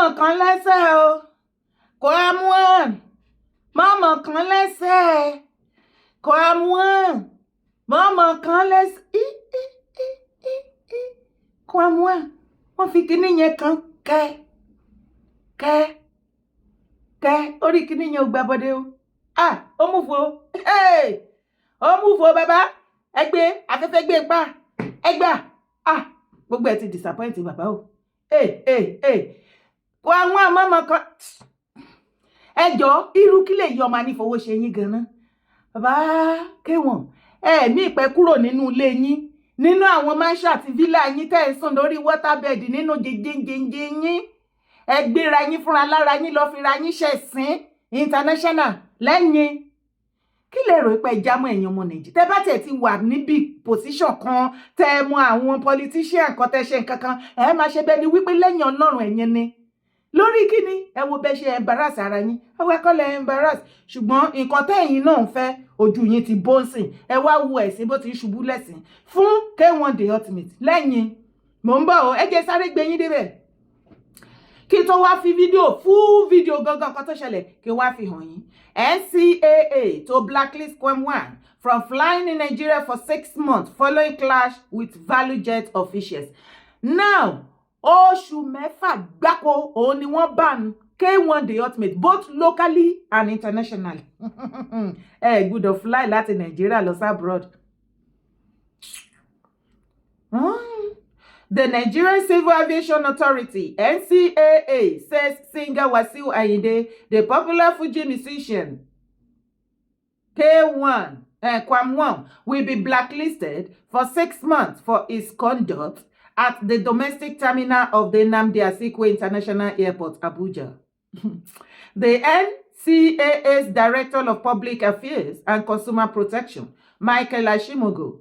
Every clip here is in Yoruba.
Mama kan lẹ́sẹ̀ o. Kwamwan. Mama kan lẹ́sẹ̀. Kwamwan. Mama kan lẹ́sẹ̀. Kwamwan. Wọ́n fi kíní yẹn kan kẹ́. Orí kíní yẹn ò gbà bọ́dé o. Ah, ó mú fo. Hey! Ó mú fo bàbá. Ẹgbẹ́ afẹ́fẹ́ gbé pa. Ẹgbà. Ah, gbogbo ẹ ti disappoint bàbá o. Kwamwan mama kan. Ẹjọ́ irú kí lè yọ ọmọ anífowó ṣe yín gan-an. Bàbá kéwọ̀n. Ní ìpẹ́ kúrò nínú ilé yín. Nínú àwọn mansion àti villa yín tẹ́ ẹ sùn lórí waterbed nínú jẹjẹjẹjẹ yín. Ẹ gbéra yín fúnra lára yín lọ fi ra yín ṣẹ̀sín international lẹ́yìn. Kí lè rò pé jámọ́ ẹ̀yin ọmọ Nàìjíríà? Tẹ́ bá tẹ̀ ti wà níbi position kan tẹ́ mọ àwọn politician kan tẹ́ ṣe nǹkan kan, ẹ máa ṣe bẹ́ẹ̀ ni wípé lẹ́yìn Ọlọ́run ẹ̀yin ni. Lórí kíni ẹ wo bẹ́ ṣe embarrass ara yín. Ẹ wá kọ́ lẹ embarrass. Ṣùgbọ́n nǹkan tẹ́yin náà ń fẹ́ ojú yín ti bọ́ǹsìn. Ẹ wá wo ẹ̀sìn bó ti ṣubú lẹ́sìn fún K1 the ultimate lẹ́yìn. Mò ń bọ̀ o, ẹ jẹ́ sáré gbé yín débẹ̀. Kí tó wá fi fídíò full video gangan kan tó ṣẹlẹ̀ kí wá fi hàn yín. NCAA to blacklist K1 from flying in Nigeria for 6 months following clash with value jet officials. Now, oṣù mẹ́fà gbáko òun ni wọ́n ban K1 the ultimate both locally and internationally. Gbọ́dọ̀ fly láti Nigeria lọ abroad. The Nigerian Civil Aviation Authority, NCAA, says singer Wasiu Ayinde, the popular Fuji musician, K1, Kwamwan, will be blacklisted for 6 months for his conduct at the domestic terminal of the Nnamdi Azikiwe International Airport, Abuja. The NCAA's Director of Public Affairs and Consumer Protection, Michael Ashimogo,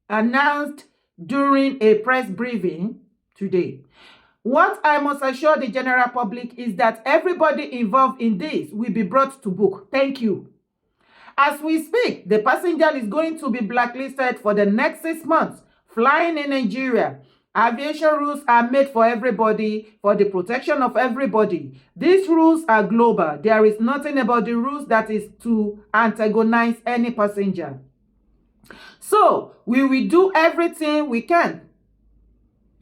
announced during a press briefing today. What I must assure the general public is that everybody involved in this will be brought to book. Thank you. As we speak, the passenger is going to be blacklisted for the next 6 months. Flying in Nigeria, aviation rules are made for everybody, for the protection of everybody. These rules are global. There is nothing about the rules that is to antagonize any passenger. So, we will do everything we can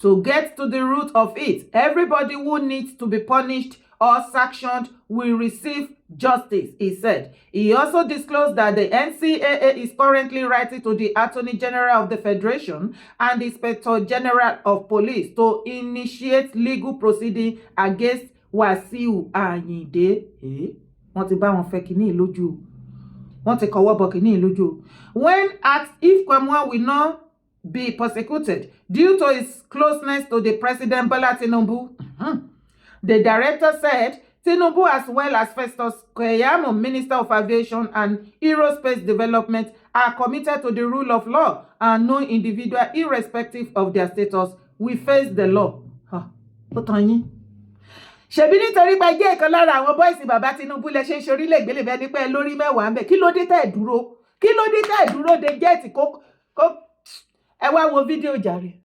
to get to the root of it. Everybody who needs to be punished or sanctioned will receive justice, he said. He also disclosed that the NCAA is currently writing to the Attorney General of the Federation and the Inspector General of Police to initiate legal proceeding against Wasiu Ayinde. Wọ́n ti bá wọn fẹ́ kíní lójú. Wọ́n ti kọwọ́ bọ̀ kíní lójú. When asked if Kwamwan will not be persecuted due to his closeness to the President Bola Tinubu, the director said Tinubu, as well as Festus Keyamo, Minister of Aviation and Aerospace Development, are committed to the rule of law, and no individual, irrespective of their status, will face the law. Ṣebí nítorí pé jẹ́ ìkan lára àwọn bọ́ìsì bàbá Tinubu lẹ ṣe ń ṣorí lè gbélé bẹ́ẹ̀ ní pé lórí mẹ́wàá ń bẹ̀. Kí ló dé tẹ́ dúró? Kí ló dé tẹ́ dúró de gẹ́ẹ̀tì kó ẹ wá wo fídíò jàre.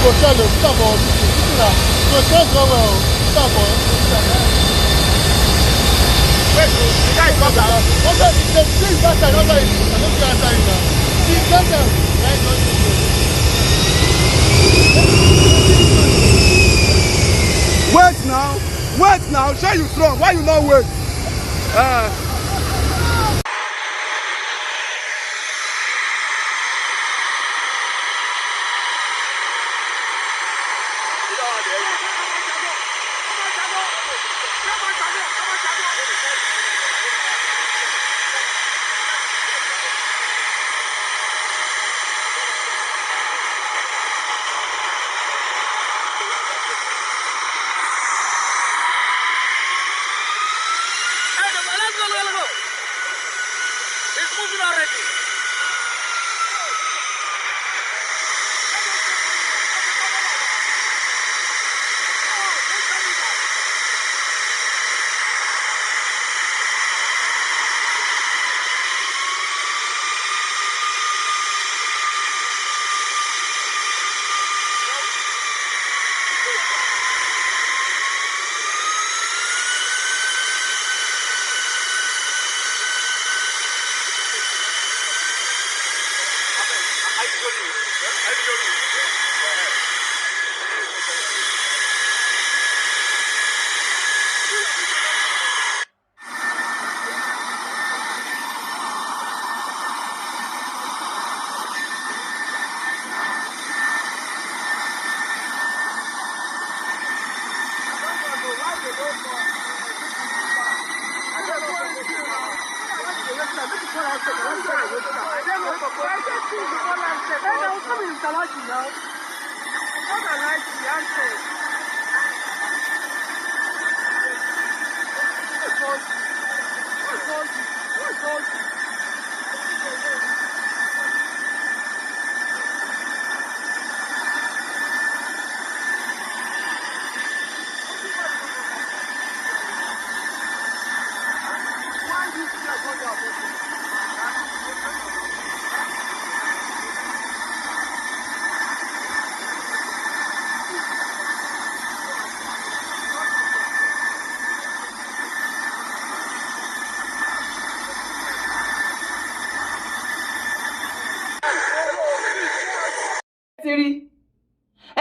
Go tell them, stop all this. Go tell them, well, stop all this. Wait, the guy comes out. Okay, the thing that I don't like, I don't care that now. See, get them. Wait now. Say you strong. Why you not wait?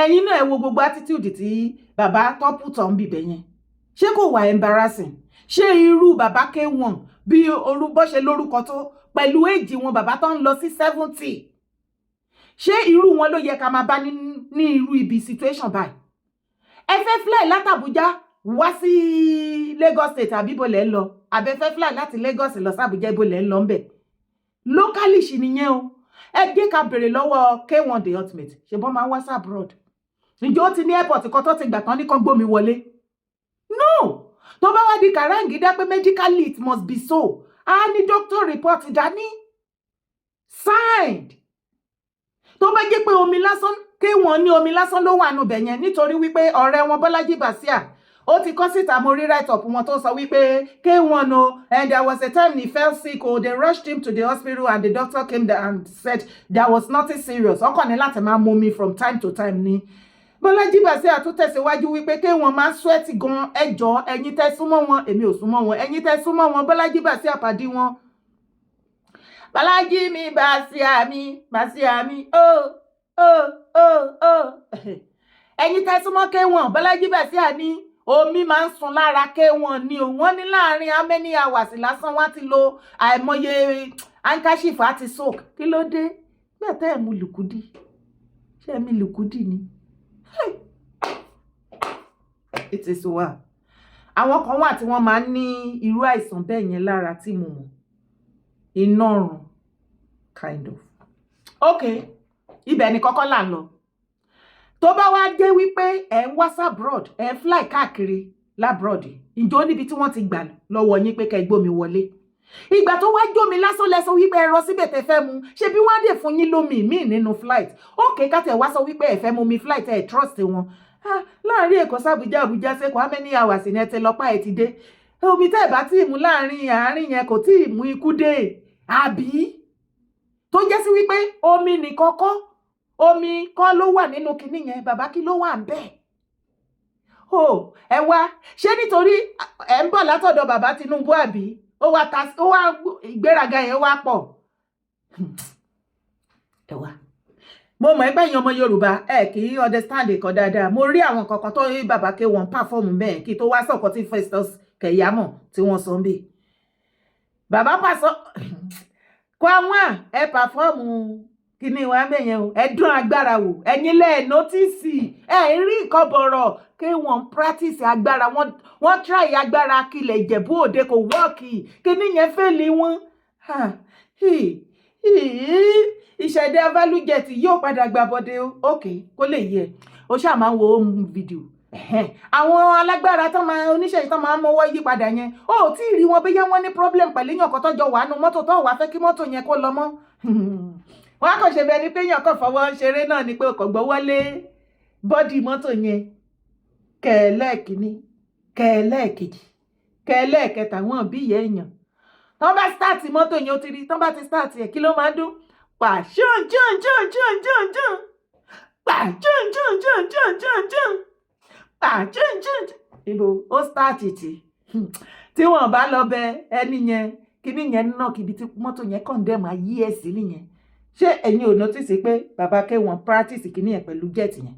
ẹ̀yin náà ẹ wo gbogbo attitude tí bàbá tọ́pù tọ̀ ń bìbẹ̀ yẹn ṣé kò wà embarrassing ṣé irú bàbá K1 bí bó ṣe lórúkọ tó pẹ̀lú èjì wọn bàbá tó ń lọ sí 70 ṣé irú wọn ló yẹ ká máa bá ní irú ibi situation báyìí ẹ fẹ́ fly látàbújá wá sí Lagos State àbí bó lẹ̀ ń lọ àbẹ fẹ́ fly láti Lagos lọ sàbújá bó lẹ̀ ń lọ ń bẹ̀ locally ṣì nìyẹn o ẹ jẹ́ ká bèrè lọ́wọ́ K1 the ultimate ṣe bọ́n máa ń wá sí abroad ìjọ ó ti ní airport kan tó ti gbà tán ní kan gbómi wọlé no tó bá wá di kàráǹgídá pé medically it must be so a ní doctor report dání signed tó bá jẹ́ pé omi lásán K1 ní omi lásán ló wà nù bẹ̀yẹn nítorí wípé ọ̀rẹ́ wọn Bọ́lájí Bàsíà ó ti kọ́ síta mo rí write up wọn tó sọ wípé K1 o and there was a time he fell sick o they rushed him to the hospital and the doctor came there and said there was nothing serious ọkàn ní láti máa mú mi from time to time ní Bọ́lájí Bàsíà tún tẹ̀síwájú wípé K1 máa ń sweat gan ẹjọ́ ẹ̀yin tẹ́ súnmọ́ wọn èmi ò súnmọ́ wọn ẹ̀yin tẹ́ súnmọ́ wọn Bọ́lájí Bàsíà pàdé wọn Bọ́lájí mi Bàsíà mi ẹ̀yin tẹ́ súnmọ́ K1 Bọ́lájí Bàsíà ní omi máa ń sun lára K1 ni o wọ́n ní láàrin how many hours lásán wá ti lo àìmọye handkerchief àti soak kí ló dé bẹ́ẹ̀ tẹ́ ẹ̀ mú lùkúdì ṣé mi lùkúdì ni it is well àwọn kan wà tí wọ́n máa ń ní irú àìsàn bẹ́ẹ̀ yẹn lára tí mo mọ̀ iná ọrùn kind of okay ibẹ̀ ni kọ́kọ́ là ń lọ tó bá wá jẹ́ wípé ẹ̀ ń wá sábrọ̀d ẹ̀ ń fly káàkiri lábrọ̀d ìjọ níbi tí wọ́n ti gbà lọ́wọ́ yín pé kẹ́ gbómi wọlé ìgbà tó wá jómi lásán lẹ́sọ wípé ẹ rọ síbẹ̀ tẹ́ fẹ́ mu ṣe bí wọ́n á dè fún yín lómi míì nínú flight okay ká tẹ̀ wá sọ wípé ẹ fẹ́ mu mi flight ẹ trust wọn láàrin Èkó sábújá Àbújá sẹ́kọ̀ọ́ how many hours ní ẹ ti lọ́pàá ẹ ti dé omi tẹ́ ẹ bá tí ì mú láàrin àárín yẹn kò tí ì mú ikú dé àbí tó jẹ́ sí wípé omi nìkan kọ́ omi kan ló wà nínú kinní yẹn bàbá kí ló wà ń bẹ̀ ẹ wá ṣé nítorí ẹ ń bọ̀ látọ̀dọ̀ bàbá Tinubu àbí ó wá ìgbéraga yẹn wá pọ̀ ẹ wá mo mọ̀ ẹgbẹ́ yẹn ọmọ Yorùbá ẹ kì í understand nǹkan dáadáa mo rí àwọn kankan tó rí bàbá K1 perform bẹ́ẹ̀ kí tó wá sọ̀kọ́ tí Festus Keyamo tí wọ́n sọ ń bè bàbá pàṣọ kó àwọn ẹ perform kíní wa mẹ́yẹn o ẹ dún agbára wò ẹ̀yin lẹ́ẹ̀ nọ́tìsì ẹ rí nǹkan bọ̀rọ̀ K1 practice agbára wọ́n try agbára kílẹ̀ Ìjẹ̀bú Òde kò wọ́ọ̀kì kíní yẹn fẹ́lẹ̀ wọn ìṣẹ̀dá value jet yóò padà gbà bọ́dé o ok kó lè yẹ o ṣáà máa ń wo home video àwọn alágbára tán máa oníṣẹ́ ìtàn máa ń mọ́wọ́ yí padà yẹn ó tí ì rí wọn bóyá wọ́n ní problem pẹ̀lú èèyàn kan tọ́jọ́ wà nù mọ́tò tó wà fẹ́ kí mọ́tò yẹn kó lọ mọ́ wọ́n á kàn ṣe bẹ́ẹ̀ ni pé èèyàn kan fọwọ́ ṣeré náà ni pé ọkọ̀ gbọ́wọ́ lé bọ́dì mọ́tò yẹn kẹ̀ẹ́lẹ́ẹ̀kíní kẹ̀ẹ́lẹ́ẹ̀kejì kẹ̀ẹ́lẹ́ẹ̀kẹta wọn bí ìyá èèyàn tán bá start mọ́tò yẹn ó ti rí tán bá ti start ẹ̀ kí ló máa ń dún pàṣọ́njọ́njọ́njọ́njọ́njọ́n pàṣọ́njọ́njọ́njọ́njọ́n pàṣọ́njọ́njọ́n ibo ó start tí wọ́n bá lọ bẹ ẹni yẹn kíní yẹn náà kíbi tí mọ́tò yẹn condemn ayé ẹ̀ sí nìyẹn ṣé ẹ̀yin ò notice pé bàbá K1 practice kíní yẹn pẹ̀lú jet yẹn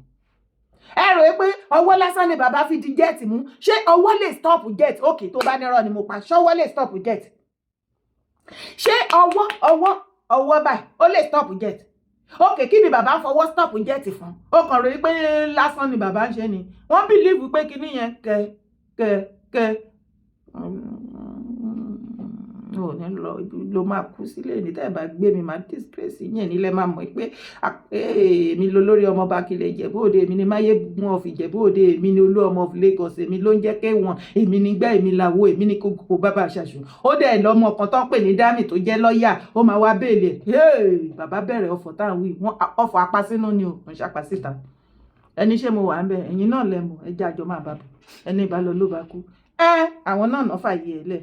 ẹ rò pé ọwọ́ lásán ni bàbá fi di jet mú ṣé ọwọ́ lè stop jet òkè tó bá nírọ̀ ni mo pa ṣọwọ́ lè stop jet ṣé ọwọ́ báyìí ó lè stop jet òkè kí ni bàbá fọwọ́ stop jet fún ó kàn rí pé lásán ni bàbá ń ṣe ni wọ́n believe pé kíní yẹn ò ní lọ máa kú sílé ní tẹ́ ẹ bá gbé mi máa disgrace yẹn nílẹ̀ máa mọ̀ pé èmi ló lórí ọmọ Bákilẹ̀ Ìjẹ̀bú Òde èmi ni Máyégún of Ìjẹ̀bú Òde èmi ni Olú ọmọ of Lagos èmi ló ń jẹ́ K1 èmi ni gbá èmi làwọ̀ èmi ni kókó bàbá àṣàṣù ó dẹ̀ lọ́mọ kan tó ń pè ní Dami tó jẹ́ lọ́ọ̀yà ó máa wá béèlì bàbá bẹ̀rẹ̀ ọ̀fọ̀ táwọn wí wọ́n ọ̀fọ̀ apá sínú ni ò ń ṣàpá síta ẹni ṣé mo wà ń bẹ ẹ̀yin náà lẹ́mu ẹjẹ́ àjọ máa bá bọ̀ ẹni bá lọ ló bá kú àwọn náà náà fàyè ẹ̀ lẹ̀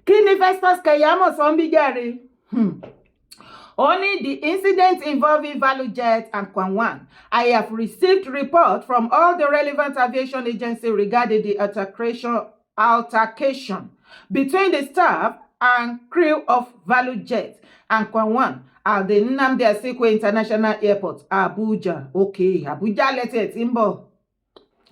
kí ni Festus Keyamo sọ ń bí jàre only the incident involving ValueJet and K1. I have received report from all the relevant aviation agencies regarding the altercation between the staff and crew of ValueJet and K1 at the Nnamdi Azikiwe International Airport, Abuja. Okay, Abuja, let's Timbo.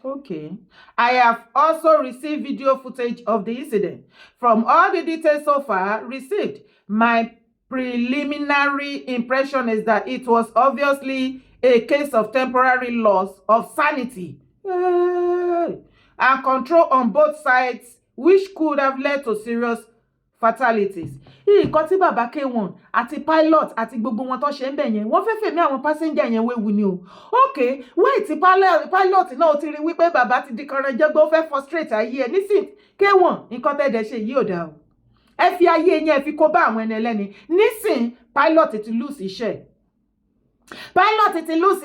Okay. I have also received video footage of the incident. From all the details so far received, my preliminary impression is that it was obviously a case of temporary loss of sanity and control on both sides, which could have led to serious fatalities. Nǹkan tí bàbá K1 àti pilot àti gbogbo wọn tó ṣe ń bẹ̀ yẹn wọ́n fẹ́ fẹ̀mí àwọn passenger yẹn wéwu ni o. Okay, wait tí pilot náà ti rí wípé bàbá ti di kanran jẹ́gbẹ́ ó fẹ́ frustrate ayé ẹ̀ nísìn K1 nǹkan tẹ́ẹ̀dẹ̀ ṣe yìí ò dáa o. Ẹ fi ayé yẹn fi kó bá àwọn ẹni ẹlẹ́ni nísìn pilot ti lose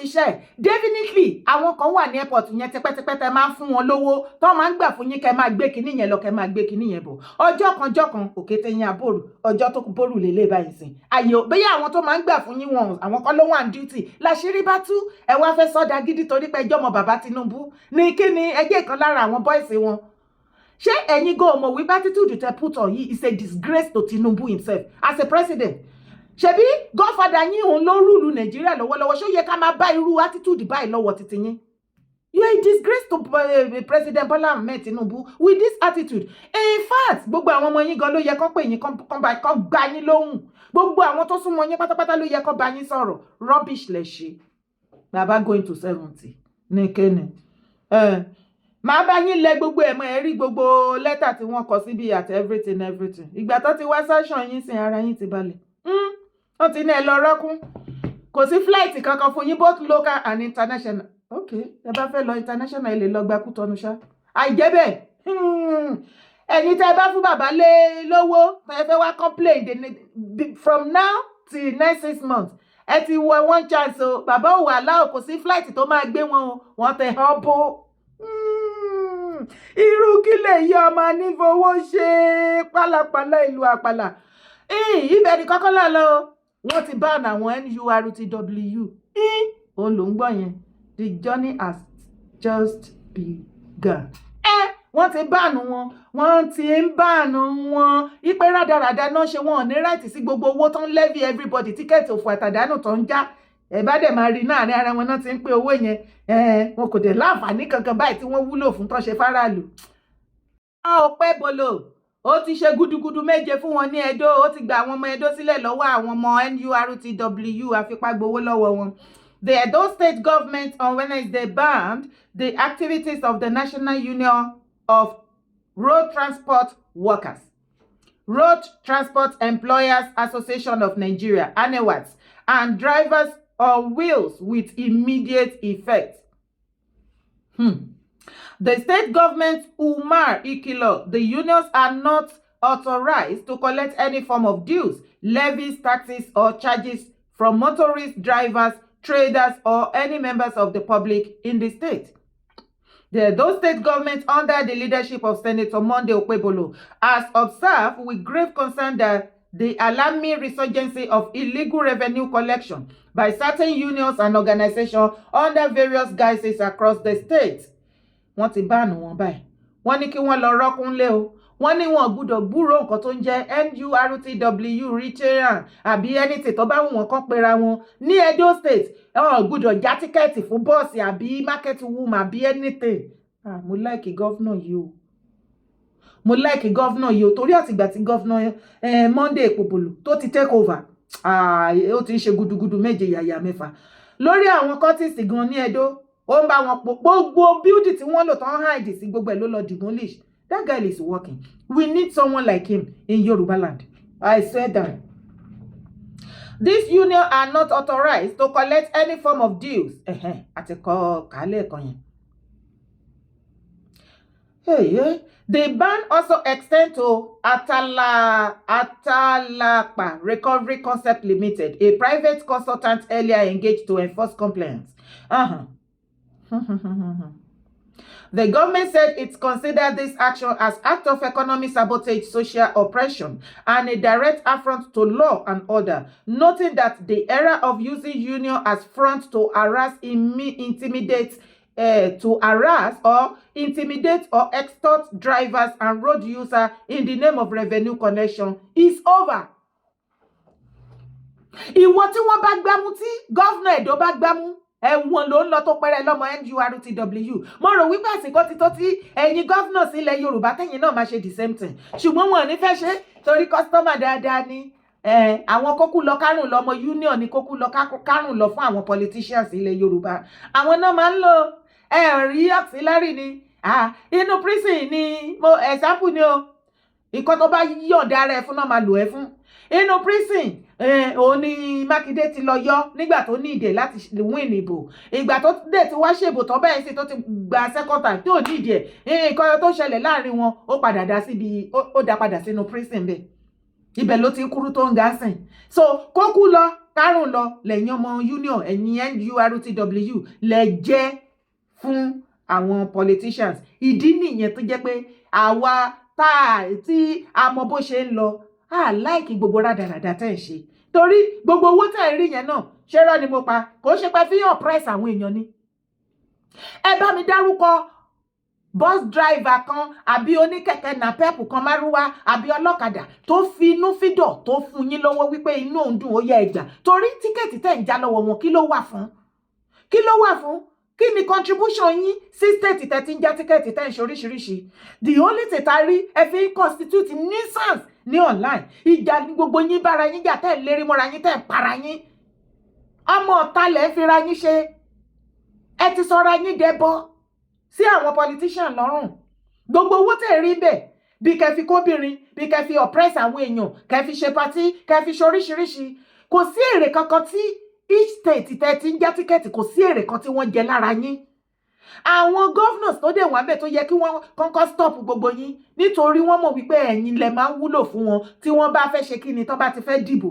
iṣẹ́ definitely àwọn kan wà ní airport yẹn tipẹ́tipẹ́ tẹ máa ń fún wọn lówó tó máa ń gbà fún yín kẹ́ máa gbé kinní yẹn lọ kẹ́ máa gbé kinní yẹn bọ̀ ọjọ́ kan òkété yín àbòrò ọjọ́ tó bòrù lélẹ̀ báyìí sìn àyè bóyá àwọn tó máa ń gbà fún yín wọn àwọn kan ló wà ní duty láṣìírí bá tú ẹ wá fẹ́ sọ́dà gidi torí pé ẹjọ́ mọ bàbá Tinubu ní kíni ẹgbẹ́ kan lára àwọn bọ́ìsì wọn ṣé ẹ̀yin go mọ̀ wípé attitude tẹ put on yìí is a disgrace to Tinubu himself as a president ṣebí godfather yín òun ló rúlu Nàìjíríà lọ́wọ́lọ́wọ́ ṣó yẹ ká máa bá irú attitude báyìí lọ́wọ́ títí yín you are a disgrace to President Bola Ahmed Tinubu with this attitude in fact gbogbo àwọn ọmọ yín gan ló yẹ kán pè yín kán gbá yín lóhùn gbogbo àwọn tó súnmọ́ yín pátápátá ló yẹ kán bá yín sọ̀rọ̀ rubbish lẹ ṣe bàbá going to 70 ní kéne máa bá yín lẹ gbogbo ẹ̀mọ́ ẹ̀ rí gbogbo lẹ́tà tí wọ́n kọ síbi at everything ìgbà tó ti wá session yín sin ara yín ti balẹ̀ wọ́n ti ní ẹ lọ rọ́kún kò sí flight kankan fún yín both local and international okay ẹ bá fẹ́ lọ international ẹ lè lọ gba Kútọ́nù ṣá àìjẹ́ bẹ́ẹ̀ ẹ̀yin tẹ́ ẹ bá fún bàbá lé lówó ẹ fẹ́ wá complain from now till next 6 months ẹ ti wọ one chance o bàbá ò wà láò kò sí flight tó máa gbé wọn o wọ́n tẹ hàn bó irú kí lè yí ọmọ nífowó ṣe pálapàla ìlú àpàlà ibẹ̀ ni kọ́kọ́ là lọ wọ́n ti ban àwọn NURTW òun ló ń gbọ́ yẹn the journey has just begun wọ́n ti báànù wọ́n ti ń báànù wọn ipe rádaràda náà ṣe wọn ò ní ráìtì sí gbogbo owó tó ń levy everybody tíkẹ́ẹ̀tì òfò àtàdánù tó ń já ẹ bá dẹ̀ máa rí náà ní ara wọn náà ti ń pé owó yẹn wọn kò dẹ̀ láǹfààní kankan báyìí tí wọ́n wúlò fún tó ṣe fáráàlú. wọn ò pẹ́ bolo ó ti ṣe gudugudu méje fún wọn ní Ẹdó ó ti gba àwọn ọmọ Ẹdó sílẹ̀ lọ́wọ́ àwọn ọmọ NURTW àfipágbowó lọ́wọ́ wọn. The Edo State government on Wednesday banned the activities of the National Union of Road Transport Workers, Road Transport Employers Association of Nigeria, ANEWATS, and drivers on wheels with immediate effect. The state government Umar Ikilo, the unions are not authorized to collect any form of dues, levies, taxes, or charges from motorists, drivers, traders, or any members of the public in the state. Those state governments under the leadership of Senator Monday Okpebholo has observed with grave concern that the alarming resurgence of illegal revenue collection by certain unions and organizations under various guises across the state. Wọ́n ti báànù wọn báyìí. Wọ́n ní kí wọ́n lọ rọ́kúnlé o. Wọ́n ní wọn gbọ́dọ̀ gbúrò nǹkan tó ń jẹ́ Nurtw return àbí anything tó bá wù wọ́n kàn pera wọn ní Edo State. Wọn gbọ́dọ̀ já tíkẹ́ẹ̀tì fún bọ́ọ̀sì àbí market woman àbí anything. Mo like gọ́vnà yìí o. Mo like gọ́vnà yìí o torí àtìgbà tí gọ́vnà Monday Okpebholo tó ti take over. Ó ti ń ṣe gudugudu méje yàyà mẹ́fà. Lórí àwọn kọ́tìsì gan ní Edo, ó ń bá wọn pò gbogbo building tí wọ́n lò tán hide sí gbogbo ẹ̀ ló lọ demolish. That guy is working. We need someone like him in Yoruba land. I said that. These unions are not authorized to collect any form of dues. Àti kọ́ kálẹ̀ kan yẹn. The ban also extends to Atalapa Recovery Concept Limited, a private consultant earlier engaged to enforce compliance. The government said it considered this action as act of economic sabotage, social oppression, and a direct affront to law and order, noting that the era of using union as front to harass, intimidate, or extort drivers and road users in the name of revenue collection is over. Ìwọ tí wọ́n bá gbámú tí gọ́vnà Edo bá gbámú ẹ̀wọ̀n ló ń lọ tó pẹ́rẹ́ lọ́mọ Nurtw. Mo rò wípé àsìkò ti tó tí ẹ̀yin gọ́vnà sílẹ̀ Yorùbá tẹ̀yin náà máa ṣe the same thing. Ṣùgbọ́n wọn ò ní fẹ́ ṣe torí kọ́sítọ́mà dáadáa ni. Àwọn kókú lọ kárùn lọ ọmọ union ni kókú lọ kárùn lọ fún àwọn politicians ilẹ̀ Yorùbá. Àwọn náà máa ń lo rí auxiliary ni. Inú prison ni mo example ni o. Ìkọ́ tó bá yọ̀ǹda rẹ̀ fún náà máa lò ẹ́ fún. Inú prison òun ni Mákindé ti lọ yọ nígbà tó ní ìdè láti win ìbò. Ìgbà tó dé ti wá ṣèbò tó bẹ́ẹ̀ sí tó ti gba second time tí ò ní ìdè nǹkan tó ṣẹlẹ̀ láàrin wọn ó padà dá síbi ó dá padà sínú prison bẹ́ẹ̀. Ibẹ̀ ló ti kúrú tó ń ga sìn. So kókú lọ kárùn lọ lẹ́yìn ọmọ union ẹ̀yìn Nurtw lẹ jẹ́ fún àwọn politicians. Ìdí nìyẹn tó jẹ́ pé àwa tí a mọ bó ṣe ń lọ láìkí gbogbo rádaràdà tẹ́ ẹ̀ ṣe torí gbogbo owó tẹ́ ẹ̀ rí yẹn náà ṣé rọ́ ni mo pa kò ṣe pé fi hàn press àwọn èèyàn ni. Ẹ bá mi dárúkọ bus driver kan àbí oníkẹ̀kẹ́ napep kan márúwá àbí ọlọ́kadà tó fi inú fídọ̀ tó fún yín lọ́wọ́ wípé inú òun dùn ó yẹ ẹgbà torí tíkẹ́ẹ̀tì tẹ́ ń já lọ́wọ́ wọn kí ló wà fún? Kí ló wà fún? Kí ni contribution yín sí state tẹ́ ti ń já tíkẹ́ẹ̀tì tẹ́ ń ṣe oríṣiríṣi? The only thing tá rí ẹ fi constitute nuisance ní online. Ìjà ní gbogbo yín bára yín jà tẹ́ ń lérí mọ́ra yín tẹ́ ń para yín. Ọmọ ọ̀tá lẹ̀ fi ra yín ṣe. Ẹ ti sọra yín dẹbọ sí àwọn politician lọ́rùn. Gbogbo owó tẹ́ rí bẹ́ẹ̀ bí kẹ́ fi kóbìnrin bí kẹ́ fi oppress àwọn èèyàn kẹ́ fi ṣe party kẹ́ fi ṣe oríṣiríṣi. Kò sí èrè kankan tí each state tẹ́ ti ń já tíkẹ́ẹ̀tì kò sí èrè kan tí wọ́n jẹ lára yín. Àwọn governors tó dé wọ́n bẹ̀ tó yẹ kí wọ́n kọ́kọ́ stop gbogbo yín nítorí wọ́n mọ̀ wípé ẹ̀yin lẹ máa ń wúlò fún wọn tí wọ́n bá fẹ́ ṣe kí ni tó bá ti fẹ́ dìbò.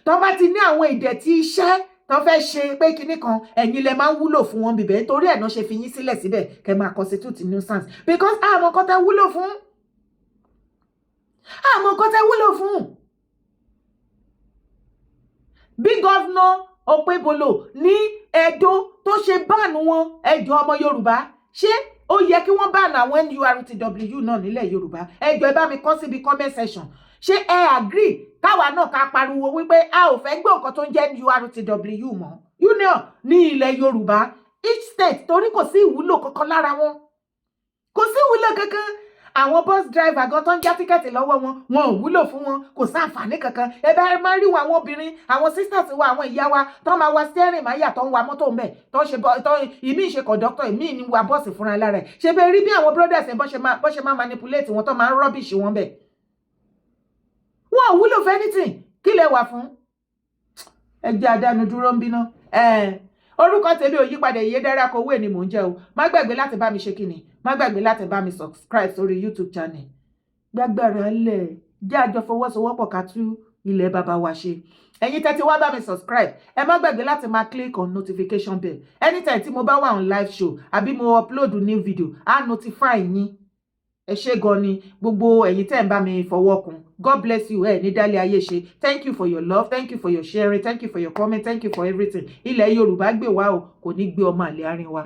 Tó bá ti ní àwọn ìdẹ̀tí iṣẹ́ tó fẹ́ ṣe pé kinní kan ẹ̀yin lẹ máa ń wúlò fún wọn bíbẹ̀ nítorí ẹ̀ náà ṣe fi yín sílẹ̀ síbẹ̀ kẹ́ máa constitute nuisance because àmọ́ nǹkan tẹ́ wúlò fún. Àmọ́ nǹkan tẹ́ wúlò fún. Bí gọ́vnà Okpebholo ní Edo tó ṣe báànù wọn ẹjọ́ ọmọ Yorùbá ṣé ó yẹ kí wọ́n báànù àwọn Nurtw náà nílẹ̀ Yorùbá ẹjọ́ ẹ bá mi kọ síbi comment section ṣé ẹ agree káwa náà ká pariwo wípé a ò fẹ́ gbọ́ nǹkan tó ń jẹ́ Nurtw mọ́ union ní ilẹ̀ Yorùbá each state torí kò sí ìwúlò kankan lára wọn kò sí ìwúlò kankan. Àwọn bus driver gan tó ń já tíkẹ́ẹ̀tì lọ́wọ́ wọn ò wúlò fún wọn kò sáǹfààní kankan. Ẹ bá máa rí wọn àwọn obìnrin àwọn sisters wa àwọn ìyá wa tó máa wa steering máa yà tó ń wa mọ́tò mẹ́ tó ìmí ṣe conductor ìmí ní wa bọ́ọ̀sì fúnra lára ẹ̀ ṣe bẹ́ẹ̀ rí bí àwọn brothers ẹ̀ bọ́ ṣe máa manipulate wọn tó máa ń rubbish wọn bẹ̀. Wọn ò wúlò fún anything kí lẹ wà fún. Ẹ jẹ́ àdánu dúró ń bínú. orúkọ tèmi ò yípadà Ìyédára Kowé ni mò ń jẹ́ o má gbàgbé láti bá mi ṣe kíni má gbàgbé láti bá mi subscribe sórí YouTube channel gbàgbára lẹ̀ jẹ́ àjọ fọwọ́sowọ́pọ̀ ká tú ilẹ̀ bàbá wa ṣe ẹ̀yin tẹ́tí wá bá mi subscribe ẹ má gbàgbé láti máa click on notification bell anytime tí mo bá wà on live show àbí mo upload new video á notify yín ẹ ṣé gan ni gbogbo ẹ̀yin tẹ́ ń bá mi fọwọ́ kún God bless you ẹ ní dálé ayé ṣe thank you for your love thank you for your sharing thank you for your comment thank you for everything ilẹ̀ Yorùbá gbè wá o kò ní gbé ọmọ àlè àárín wa.